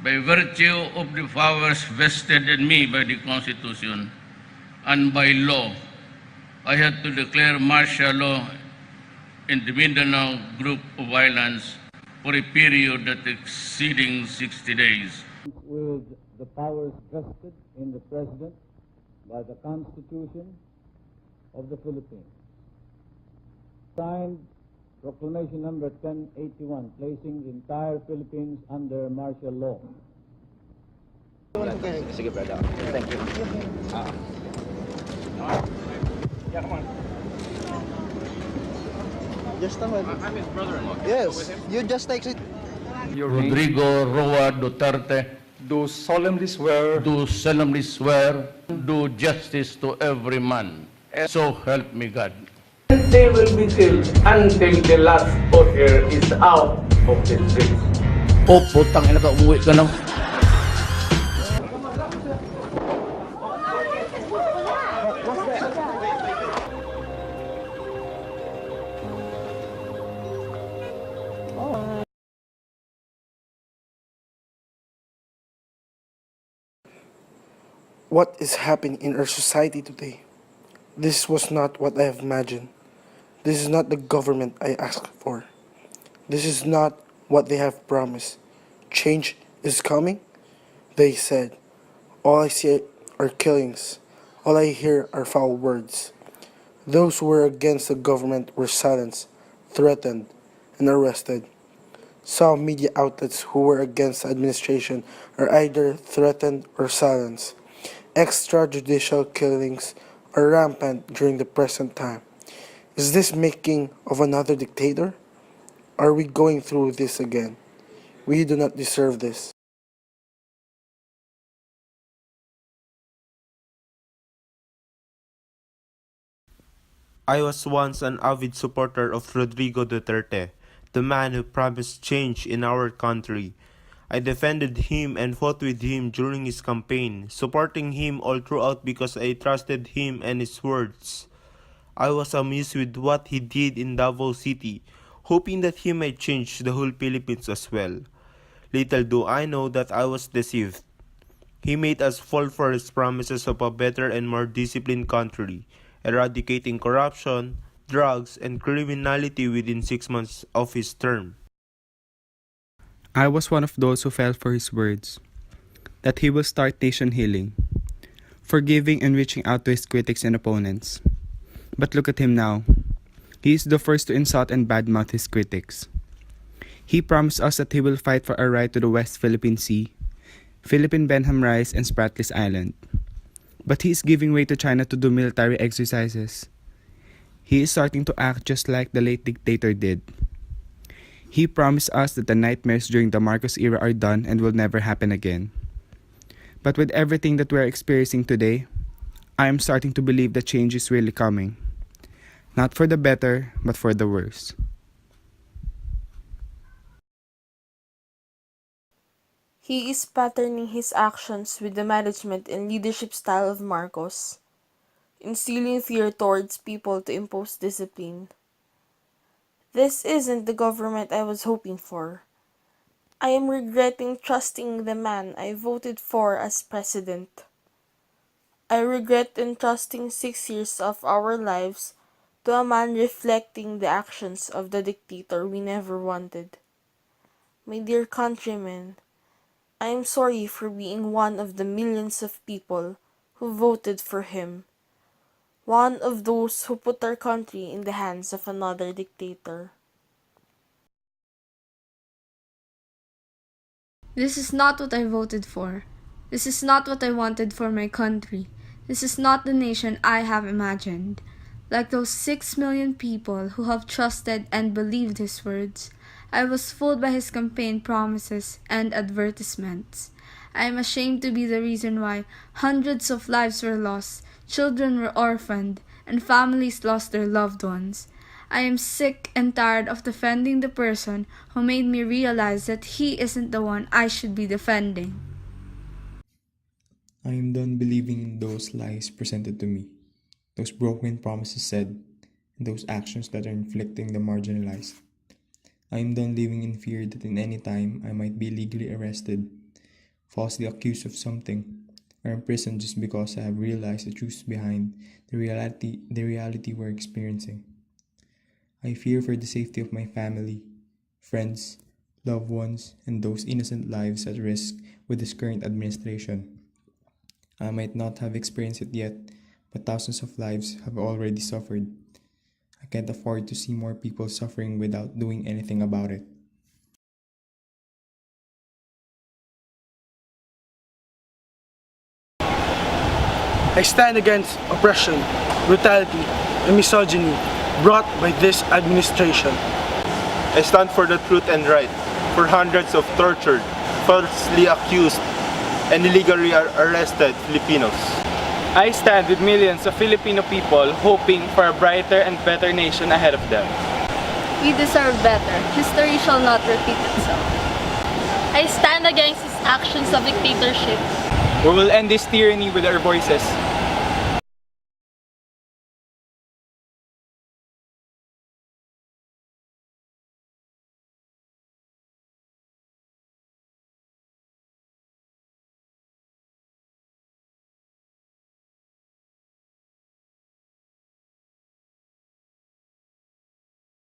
by virtue of the powers vested in me by the Constitution and by law, I had to declare martial law in the Mindanao Group of Islands for a period that exceeding 60 days. With the powers vested in the President by the Constitution of the Philippines. Signed Proclamation number 1081, placing the entire Philippines under martial law. Sige, brother. Thank you. Yeah, come on. Just a minute. I'm his brother-in-law. Yes, you just take it. Rodrigo Roa Duterte, Do solemnly swear do solemnly swear, do justice to every man. So help me God. They will be sealed until the last voter is out of the streets. Oh, putang ina ka, umuwi ka na. What is happening in our society today? This was not what I have imagined. This is not the government I asked for. This is not what they have promised. Change is coming, they said. All I see are killings. All I hear are foul words. Those who were against the government were silenced, threatened, and arrested. Some media outlets who were against the administration are either threatened or silenced. Extrajudicial killings are rampant during the present time. Is this making of another dictator? Are we going through this again? We do not deserve this. I was once an avid supporter of Rodrigo Duterte, the man who promised change in our country. I defended him and fought with him during his campaign, supporting him all throughout because I trusted him and his words. I was amused with what he did in Davao City, hoping that he might change the whole Philippines as well. Little do I know that I was deceived. He made us fall for his promises of a better and more disciplined country, eradicating corruption, drugs, and criminality within 6 months of his term. I was one of those who fell for his words, that he will start nation healing, forgiving and reaching out to his critics and opponents. But look at him now. He is the first to insult and badmouth his critics. He promised us that he will fight for our right to the West Philippine Sea, Philippine Benham Rice, and Spratlys Island. But he is giving way to China to do military exercises. He is starting to act just like the late dictator did. He promised us that the nightmares during the Marcos era are done and will never happen again. But with everything that we are experiencing today, I am starting to believe that change is really coming. Not for the better, but for the worse. He is patterning his actions with the management and leadership style of Marcos, instilling fear towards people to impose discipline. This isn't the government I was hoping for. I am regretting trusting the man I voted for as president. I regret entrusting 6 years of our lives to a man reflecting the actions of the dictator we never wanted. My dear countrymen, I am sorry for being one of the millions of people who voted for him, one of those who put our country in the hands of another dictator. This is not what I voted for. This is not what I wanted for my country. This is not the nation I have imagined. Like those 6 million people who have trusted and believed his words, I was fooled by his campaign promises and advertisements. I am ashamed to be the reason why hundreds of lives were lost, children were orphaned, and families lost their loved ones. I am sick and tired of defending the person who made me realize that he isn't the one I should be defending. I am done believing in those lies presented to me, those broken promises said, and those actions that are inflicting the marginalized. I am done living in fear that in any time I might be legally arrested, falsely accused of something, or imprisoned just because I have realized the truth behind the reality we're experiencing. I fear for the safety of my family, friends, loved ones, and those innocent lives at risk with this current administration. I might not have experienced it yet, but thousands of lives have already suffered. I can't afford to see more people suffering without doing anything about it. I stand against oppression, brutality, and misogyny brought by this administration. I stand for the truth and right, for hundreds of tortured, falsely accused, and illegally arrested Filipinos. I stand with millions of Filipino people hoping for a brighter and better nation ahead of them. We deserve better. History shall not repeat itself. I stand against his actions of dictatorship. We will end this tyranny with our voices.